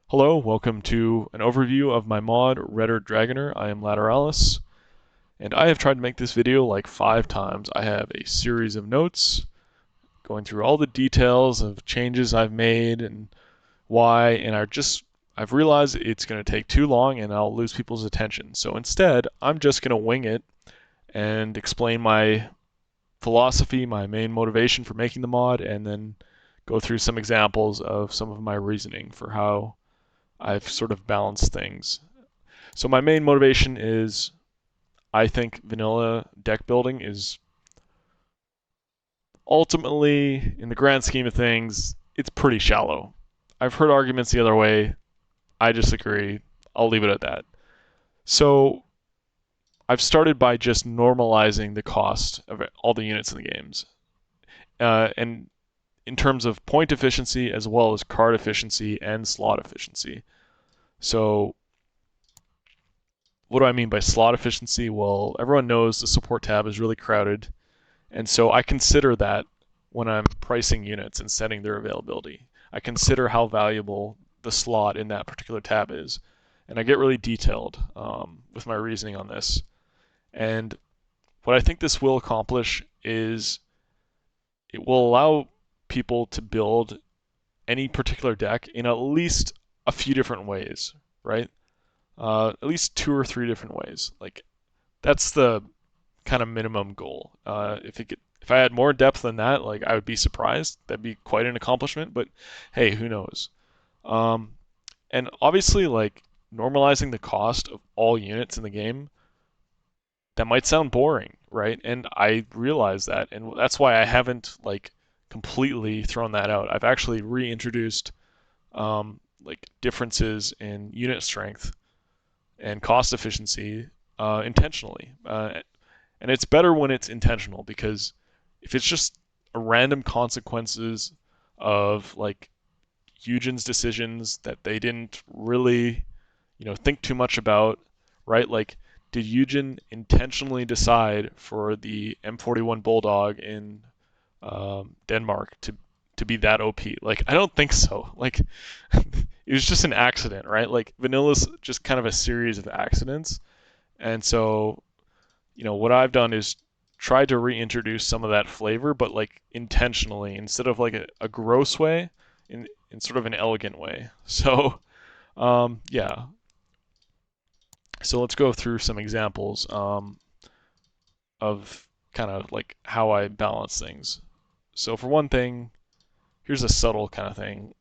Hello, welcome to an overview of my mod Redder Dragoner. I am Lateralis, and I have tried to make this video like 5 times. I have a series of notes going through all the details of changes I've made and why, and I've realized it's going to take too long and I'll lose people's attention. So instead, I'm just going to wing it and explain my philosophy, my main motivation for making the mod, and then go through some examples of some of my reasoning for how I've sort of balanced things. So my main motivation is I think vanilla deck building is ultimately, in the grand scheme of things, it's pretty shallow. I've heard arguments the other way. I disagree. I'll leave it at that. So I've started by just normalizing the cost of all the units in the games. And in terms of point efficiency as well as card efficiency and slot efficiency. So what do I mean by slot efficiency? Well, everyone knows the support tab is really crowded, and so I consider that when I'm pricing units and setting their availability. I consider how valuable the slot in that particular tab is, and I get really detailed with my reasoning on this. And what I think this will accomplish is it will allow people to build any particular deck in at least a few different ways, right? At least 2 or 3 different ways. Like that's the kind of minimum goal. If I had more depth than that, like I would be surprised. That'd be quite an accomplishment. But hey, who knows? Um, and obviously, like normalizing the cost of all units in the game, that might sound boring, right? And I realize that, and that's why I haven't like completely thrown that out. I've actually reintroduced like differences in unit strength and cost efficiency intentionally. And it's better when it's intentional because if it's just a random consequences of like Eugen's decisions that they didn't really, think too much about, right? Like, did Eugen intentionally decide for the M41 Bulldog in Denmark to be that OP? Like, I don't think so. Like, it was just an accident, right? Like, Vanilla's just kind of a series of accidents, and so what I've done is tried to reintroduce some of that flavor, but like intentionally, instead of like a gross way, in sort of an elegant way. So, yeah. So let's go through some examples of kind of like how I balance things. So for one thing, here's a subtle kind of thing.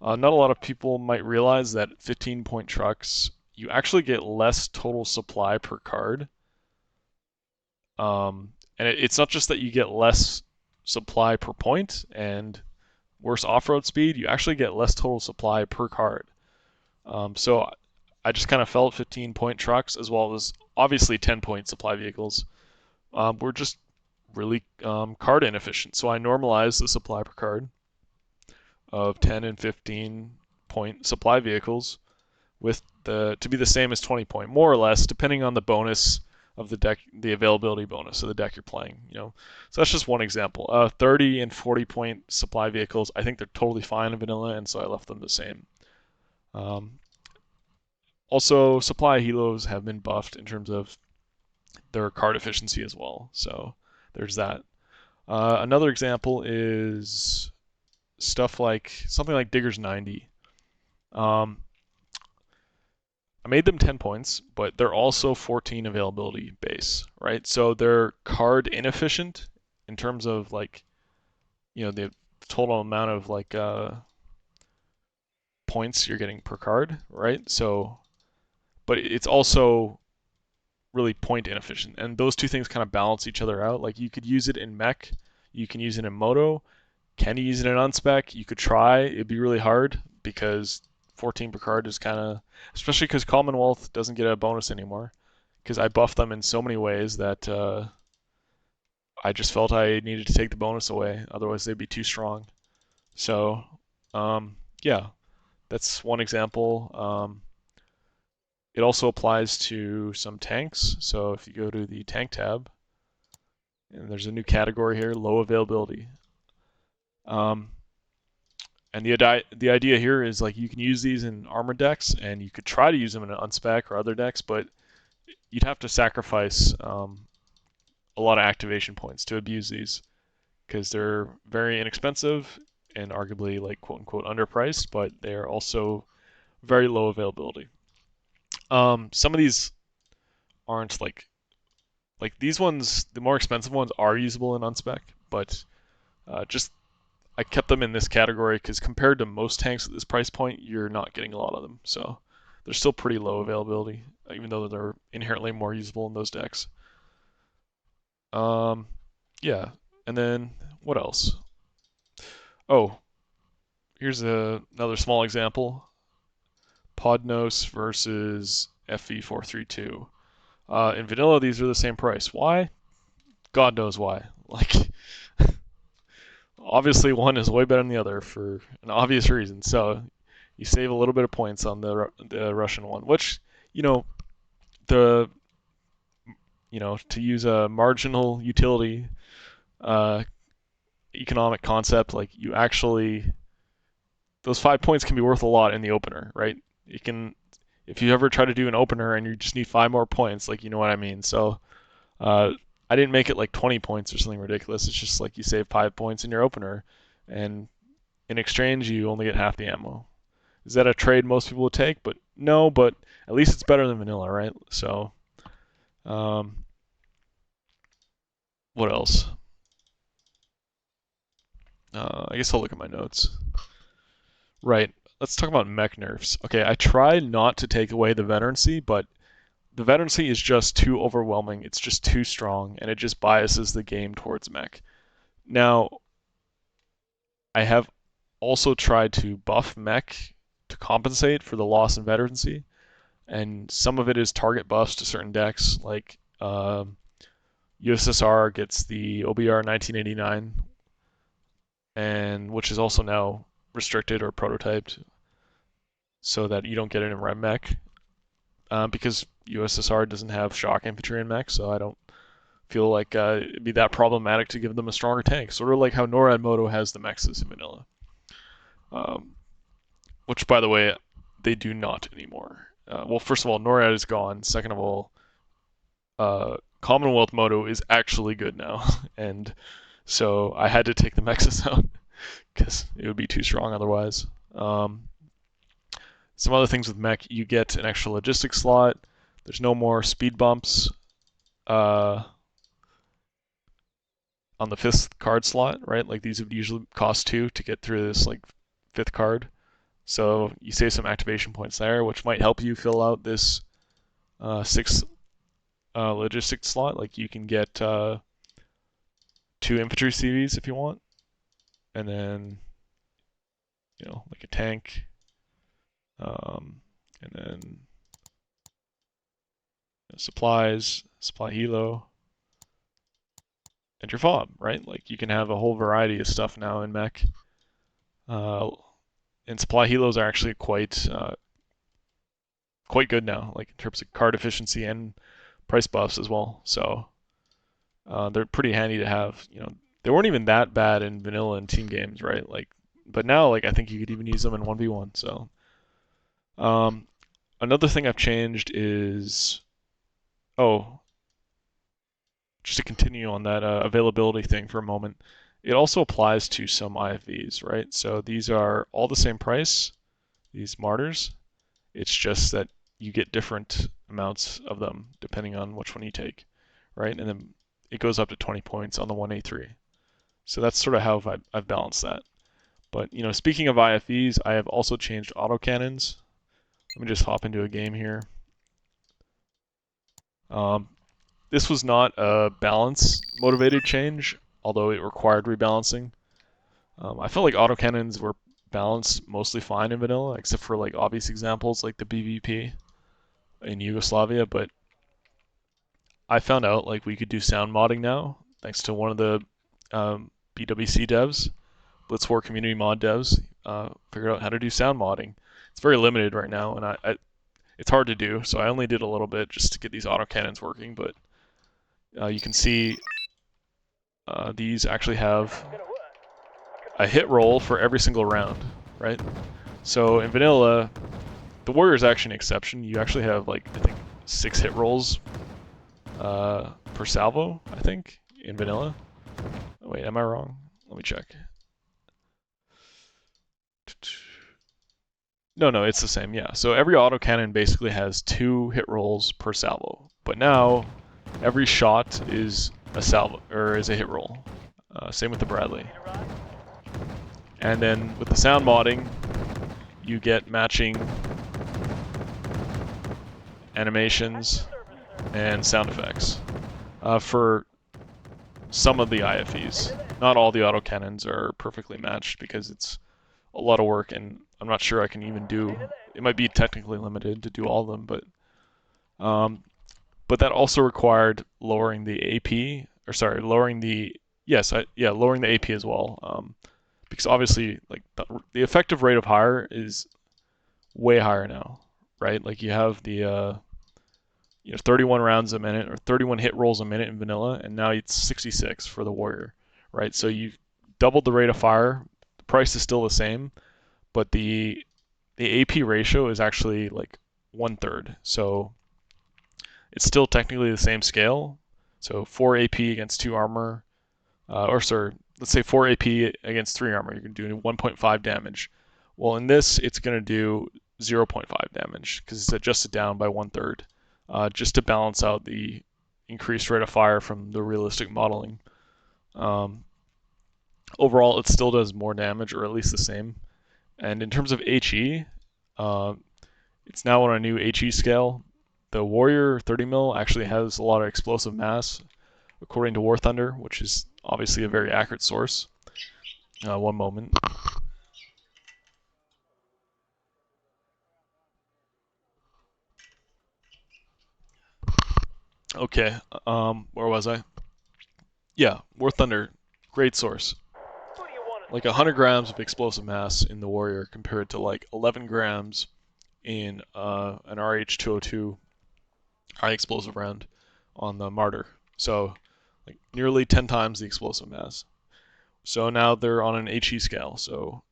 Not a lot of people might realize that 15-point trucks, you actually get less total supply per card. And it's not just that you get less supply per point and worse off-road speed, you actually get less total supply per card. So I just kind of felt 15-point trucks as well as obviously 10-point supply vehicles were just really card inefficient. So I normalized the supply per card of 10 and 15-point supply vehicles with to be the same as 20-point, more or less, depending on the bonus of the deck, the availability bonus of the deck you're playing. So that's just one example. 30 and 40-point supply vehicles, I think they're totally fine in vanilla, and so I left them the same. Um, Also, supply helos have been buffed in terms of their card efficiency as well. So there's that. Another example is stuff like something like Digger's 90. Um, I made them 10 points, but they're also 14 availability base, right? So they're card inefficient in terms of like, the total amount of like points you're getting per card, right? So, but it's also really point inefficient, and those two things kind of balance each other out. Like you could use it in mech, you can use it in moto. Can you use it in unspec? You could try. It'd be really hard because 14 per card is kind of, especially because Commonwealth doesn't get a bonus anymore. Because I buffed them in so many ways that I just felt I needed to take the bonus away. Otherwise, they'd be too strong. So, yeah, that's one example. It also applies to some tanks. So if you go to the tank tab, and there's a new category here, low availability. Um, And the idea here is like you can use these in armored decks, and you could try to use them in an unspec or other decks, but you'd have to sacrifice a lot of activation points to abuse these because they're very inexpensive and arguably like quote unquote underpriced, but they are also very low availability. Some of these aren't like these ones. The more expensive ones are usable in unspec, but just I kept them in this category because compared to most tanks at this price point, you're not getting a lot of them. So they're still pretty low availability, even though they're inherently more usable in those decks. Yeah, and then what else? Oh, here's another small example. Podnos versus FV432. In vanilla, these are the same price. Why? God knows why. Like, obviously one is way better than the other for an obvious reason. So you save a little bit of points on the Russian one, which, you know, the to use a marginal utility economic concept, like you actually those 5 points can be worth a lot in the opener, right? You can if you ever try to do an opener and you just need 5 more points, like you know what I mean. So I didn't make it like 20 points or something ridiculous. It's just like you save 5 points in your opener, and in exchange you only get half the ammo. Is that a trade most people would take? But no, but at least it's better than vanilla, right? So, what else? I guess I'll look at my notes. Right. Let's talk about mech nerfs. Okay, I try not to take away the veterancy, but the veterancy is just too overwhelming. It's just too strong, and it just biases the game towards mech. Now, I have also tried to buff mech to compensate for the loss in veterancy, and some of it is target buffs to certain decks, like USSR gets the OBR 1989, and which is also now restricted or prototyped, so that you don't get it in Red Mech, because USSR doesn't have shock infantry in mech, so I don't feel like it'd be that problematic to give them a stronger tank. Sort of like how NORAD Moto has the Mexes in vanilla, which by the way they do not anymore. Well, first of all, NORAD is gone. Second of all, Commonwealth Moto is actually good now, and so I had to take the Mexes out because it would be too strong otherwise. Some other things with mech, you get an extra logistics slot. There's no more speed bumps on the 5th card slot, right? Like these would usually cost 2 to get through this like 5th card. So you save some activation points there, which might help you fill out this 6th logistics slot. Like you can get 2 infantry CVs if you want, and then like a tank, and then supplies, supply helo, and your fob, right? Like you can have a whole variety of stuff now in mech. And supply helos are actually quite good now, like in terms of card efficiency and price buffs as well. So they're pretty handy to have. They weren't even that bad in vanilla and team games, right? Like, but now like I think you could even use them in 1v1. So another thing I've changed is just to continue on that availability thing for a moment. It also applies to some IFVs, right? So these are all the same price, these martyrs. It's just that you get different amounts of them depending on which one you take, right? And then it goes up to 20 points on the 1A3. So that's sort of how I've balanced that. But speaking of IFVs, I have also changed autocannons. Let me just hop into a game here. This was not a balance motivated change, although it required rebalancing. I felt like autocannons were balanced mostly fine in vanilla, except for like obvious examples like the BVP in Yugoslavia, but I found out like we could do sound modding now, thanks to one of the BWC devs, Blitz War community mod devs, figured out how to do sound modding. It's very limited right now, and it's hard to do, so I only did a little bit just to get these autocannons working, but you can see these actually have a hit roll for every single round. right? So in vanilla, the warrior is actually an exception. You actually have like I think 6 hit rolls per salvo, I think, in vanilla. Oh, wait, am I wrong? Let me check. No, it's the same, yeah. So every autocannon basically has 2 hit rolls per salvo. But now, every shot is a salvo, or is a hit roll. Same with the Bradley. And then with the sound modding, you get matching animations and sound effects for some of the IFEs. Not all the autocannons are perfectly matched because it's a lot of work, and I'm not sure I can even do. It might be technically limited to do all of them, but that also required lowering the AP, or sorry, lowering the lowering the AP as well, because obviously like the effective rate of fire is way higher now, right? Like you have the 31 rounds a minute or 31 hit rolls a minute in vanilla, and now it's 66 for the warrior, right? So you've doubled the rate of fire. The price is still the same, but the AP ratio is actually like 1/3. So it's still technically the same scale. So 4 AP against 2 armor, or sorry, let's say 4 AP against 3 armor, you're going to do 1.5 damage. Well, in this, it's going to do 0.5 damage because it's adjusted down by 1/3, just to balance out the increased rate of fire from the realistic modeling. Overall, it still does more damage, or at least the same. And in terms of HE, it's now on a new HE scale. The Warrior 30 mil actually has a lot of explosive mass, according to War Thunder, which is obviously a very accurate source. One moment. Okay, where was I? Yeah, War Thunder, great source. Like 100 grams of explosive mass in the Warrior compared to like 11 grams in an RH202 high explosive round on the Martyr. So like nearly 10 times the explosive mass. So now they're on an HE scale. So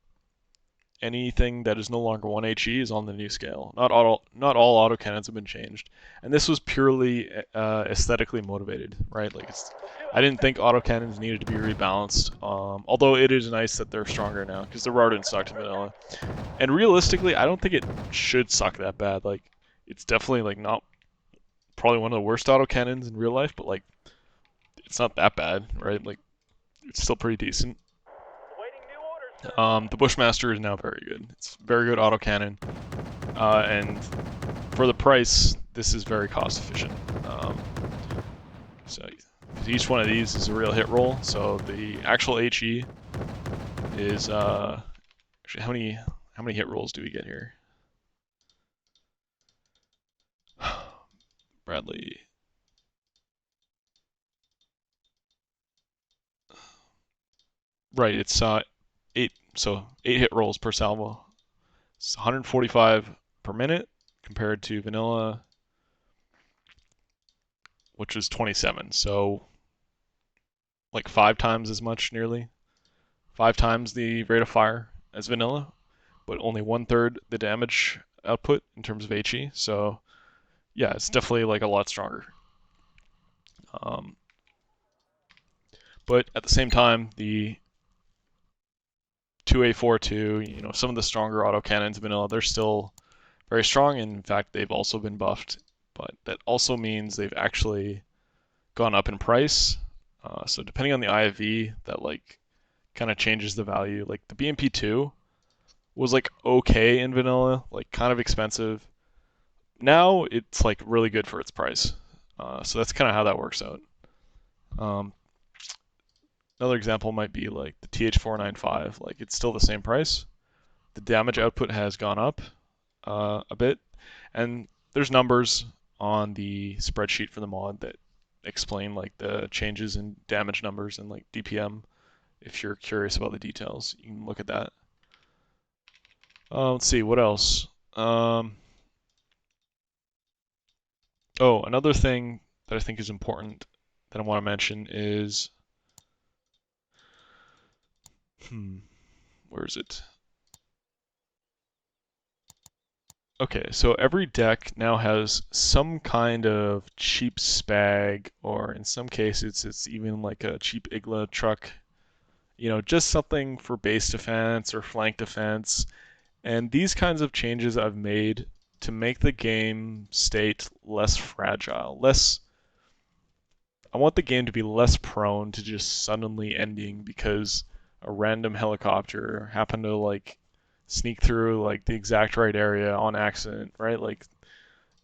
anything that is no longer 1 HE is on the new scale. Not all autocannons have been changed, and this was purely aesthetically motivated, right? Like I didn't think autocannons needed to be rebalanced. Although it is nice that they're stronger now because the Rardin sucked in vanilla, and realistically, I don't think it should suck that bad. Like it's definitely like not probably one of the worst autocannons in real life, but like it's not that bad, right? Like it's still pretty decent. The Bushmaster is now very good. It's very good autocannon, and for the price, this is very cost efficient. So each one of these is a real hit roll. So the actual HE is actually how many hit rolls do we get here? Bradley. Right, it's 8 hit rolls per salvo. It's 145 per minute compared to vanilla, which was 27. So like 5 times as much, nearly 5 times the rate of fire as vanilla, but only 1/3 the damage output in terms of HE. So yeah, it's definitely like a lot stronger. But at the same time, the 2A42, some of the stronger autocannons in vanilla, they're still very strong, and in fact, they've also been buffed. But that also means they've actually gone up in price. So depending on the IFV, that like kind of changes the value. Like the BMP2 was like okay in vanilla, like kind of expensive. Now it's like really good for its price. So that's kind of how that works out. Another example might be like the TH495. Like it's still the same price. The damage output has gone up a bit, and there's numbers on the spreadsheet for the mod that explain like the changes in damage numbers and like DPM. If you're curious about the details, you can look at that. Let's see what else. Oh, another thing that I think is important that I want to mention is, where is it? Okay, so every deck now has some kind of cheap spag, or in some cases, it's even like a cheap Igla truck. Just something for base defense or flank defense. And these kinds of changes I've made to make the game state less fragile, less. I want the game to be less prone to just suddenly ending because a random helicopter happened to like sneak through like the exact right area on accident, right? Like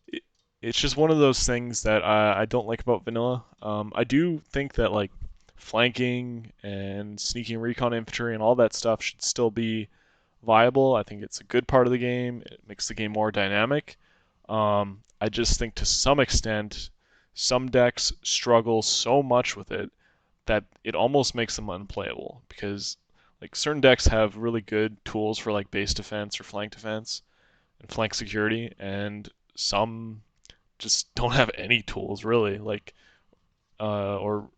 it, it's just one of those things that I don't like about vanilla. I do think that like flanking and sneaking recon infantry and all that stuff should still be viable. I think it's a good part of the game. It makes the game more dynamic. I just think to some extent, some decks struggle so much with it that it almost makes them unplayable because like certain decks have really good tools for like base defense or flank defense and flank security, and some just don't have any tools really, like or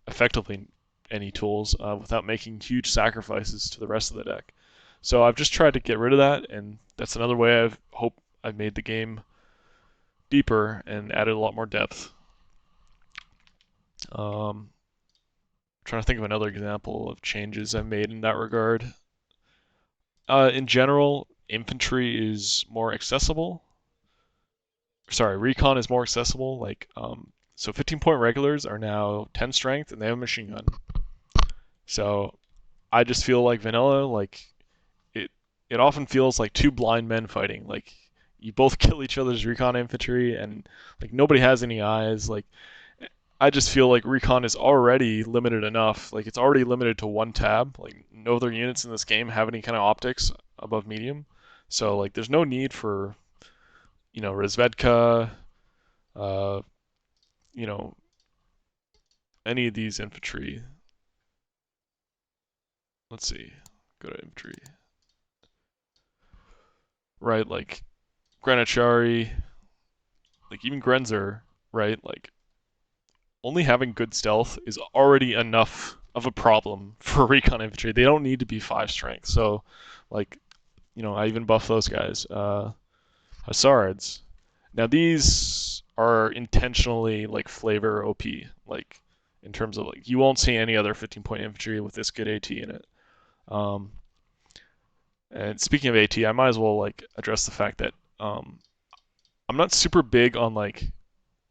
effectively any tools without making huge sacrifices to the rest of the deck. So I've just tried to get rid of that, and that's another way I've made the game deeper and added a lot more depth. Um, Trying to think of another example of changes I've made in that regard. In general, infantry is more accessible. Sorry, recon is more accessible. So 15-point regulars are now 10 strength and they have a machine gun. So I just feel like vanilla, like it it often feels like two blind men fighting. Like you both kill each other's recon infantry and like nobody has any eyes. Like I just feel like recon is already limited enough. Like it's already limited to one tab. Like no other units in this game have any kind of optics above medium. So like there's no need for, Razvedka, uh, you know, any of these infantry. Let's see. Go to infantry. Right, like Granichari, like even Grenzer, right? Like only having good stealth is already enough of a problem for recon infantry. They don't need to be 5 strength. So, like, I even buff those guys. Hussards. Now these are intentionally like flavor OP, like in terms of like you won't see any other 15-point infantry with this good AT in it. Um, and speaking of AT, I might as well like address the fact that I'm not super big on like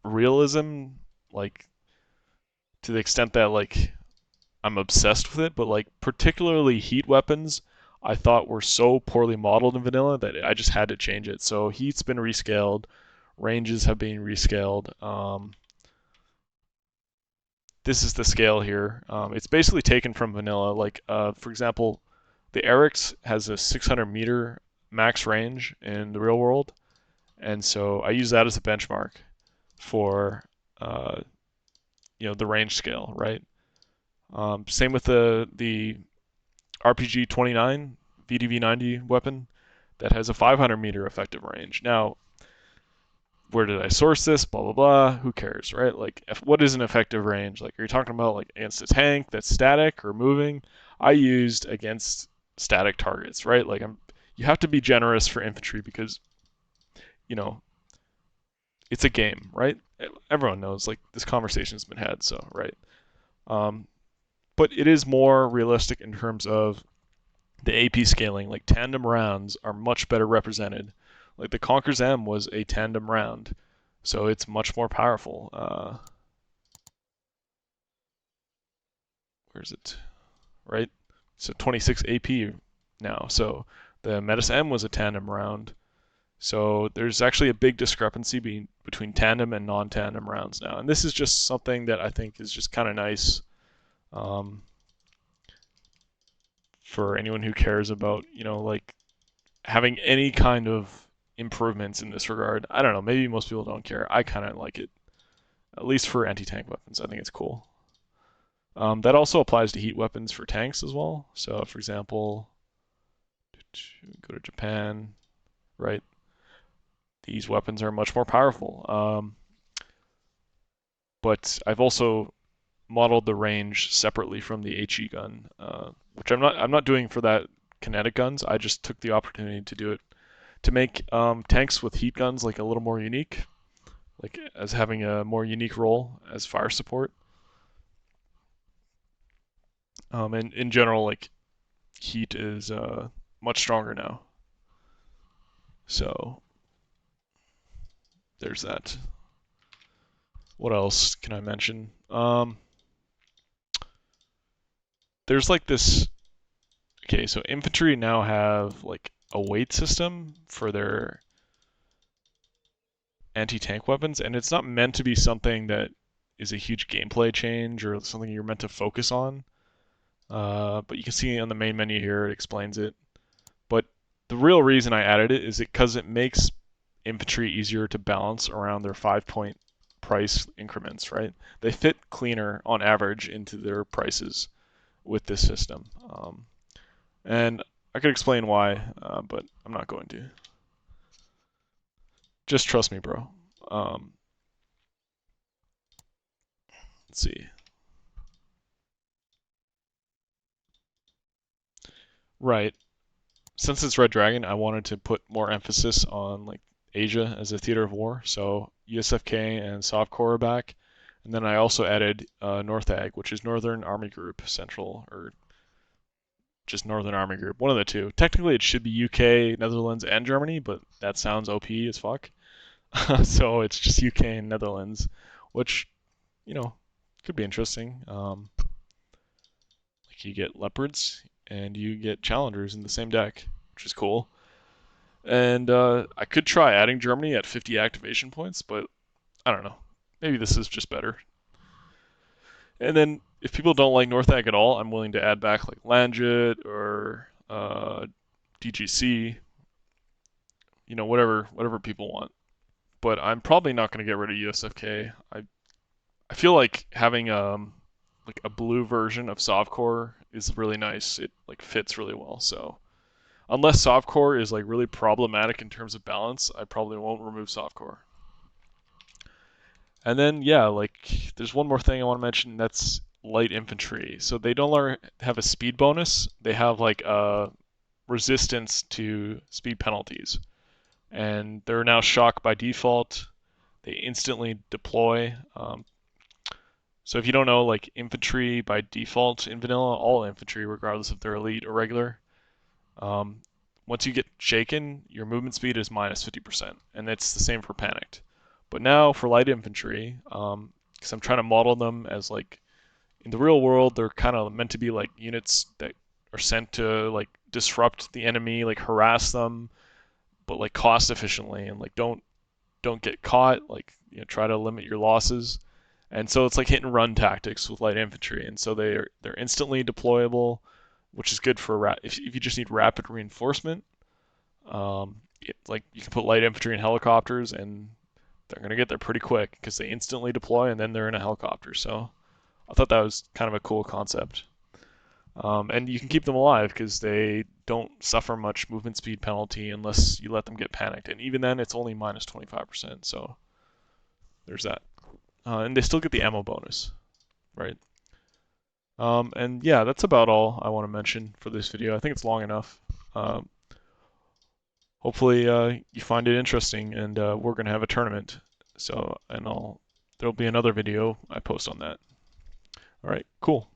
realism, like to the extent that like I'm obsessed with it, but like particularly heat weapons, I thought were so poorly modeled in vanilla that I just had to change it. So heat's been rescaled, ranges have been rescaled. This is the scale here. It's basically taken from vanilla. Like for example, the Eric's has a 600-meter max range in the real world, and so I use that as a benchmark for uh, the range scale, right? Same with the RPG 29 VDV 90 weapon that has a 500-meter effective range. Now, where did I source this? Blah blah blah. Who cares, right? Like, what is an effective range? Like, are you talking about like against a tank that's static or moving? I used against static targets, right? Like, you have to be generous for infantry because you know it's a game, right? Everyone knows like this conversation's been had, so right. Um, but it is more realistic in terms of the AP scaling. Like tandem rounds are much better represented. Like the Conquer's M was a tandem round, so it's much more powerful. Where is it? Right? So 26 AP now. So the Metis M was a tandem round. So there's actually a big discrepancy between tandem and non-tandem rounds now. And this is just something that I think is just kind of nice um, for anyone who cares about, like having any kind of improvements in this regard. I don't know, maybe most people don't care. I kind of like it, at least for anti-tank weapons. I think it's cool. That also applies to heat weapons for tanks as well. So, for example, go to Japan, right? These weapons are much more powerful. But I've also modeled the range separately from the HE gun, which I'm not doing for that kinetic guns. I just took the opportunity to do it to make tanks with heat guns like a little more unique, like as having a more unique role as fire support. And in general, like heat is much stronger now. So there's that. What else can I mention? There's like this. Okay, so infantry now have like a weight system for their anti-tank weapons, and it's not meant to be something that is a huge gameplay change or something you're meant to focus on. But you can see on the main menu here, it explains it. But the real reason I added it is because it makes infantry easier to balance around their 5-point price increments, right? They fit cleaner on average into their prices with this system. And I could explain why, but I'm not going to. Just trust me, bro. Let's see. Right. Since it's Red Dragon, I wanted to put more emphasis on like Asia as a theater of war. So USFK and Sovcorps are back. And then I also added NORTHAG, which is Northern Army Group Central, or just Northern Army Group, one of the two. Technically, it should be UK, Netherlands, and Germany, but that sounds OP as fuck. So it's just UK and Netherlands, which, could be interesting. Like you get Leopards and you get Challengers in the same deck, which is cool. And I could try adding Germany at 50 activation points, but I don't know. Maybe this is just better. And then if people don't like NORTHAG at all, I'm willing to add back like Landjet or DGC, whatever people want. But I'm probably not going to get rid of USFK. I feel like having like a blue version of Sovcorps is really nice. It like fits really well. So unless Sovcorps is like really problematic in terms of balance, I probably won't remove Sovcorps. And then yeah, like there's one more thing I want to mention. That's light infantry. So they don't have a speed bonus. They have like a resistance to speed penalties, and they're now shock by default. They instantly deploy. So if you don't know, like infantry by default in vanilla, all infantry, regardless if they're elite or regular, once you get shaken, your movement speed is minus 50%, and it's the same for panicked. But now for light infantry, because I'm trying to model them as like in the real world, they're kind of meant to be like units that are sent to like disrupt the enemy, like harass them, but like cost efficiently and like don't get caught, like try to limit your losses. And so it's like hit and run tactics with light infantry, and so they're instantly deployable, which is good for if you just need rapid reinforcement. Like you can put light infantry in helicopters, and they're gonna get there pretty quick because they instantly deploy and then they're in a helicopter. So I thought that was kind of a cool concept. And you can keep them alive because they don't suffer much movement speed penalty unless you let them get panicked. And even then, it's only minus 25%. So there's that. And they still get the ammo bonus, right? And yeah, that's about all I want to mention for this video. I think it's long enough. Hopefully you find it interesting, and we're gonna have a tournament. So, and there'll be another video I post on that. All right, cool.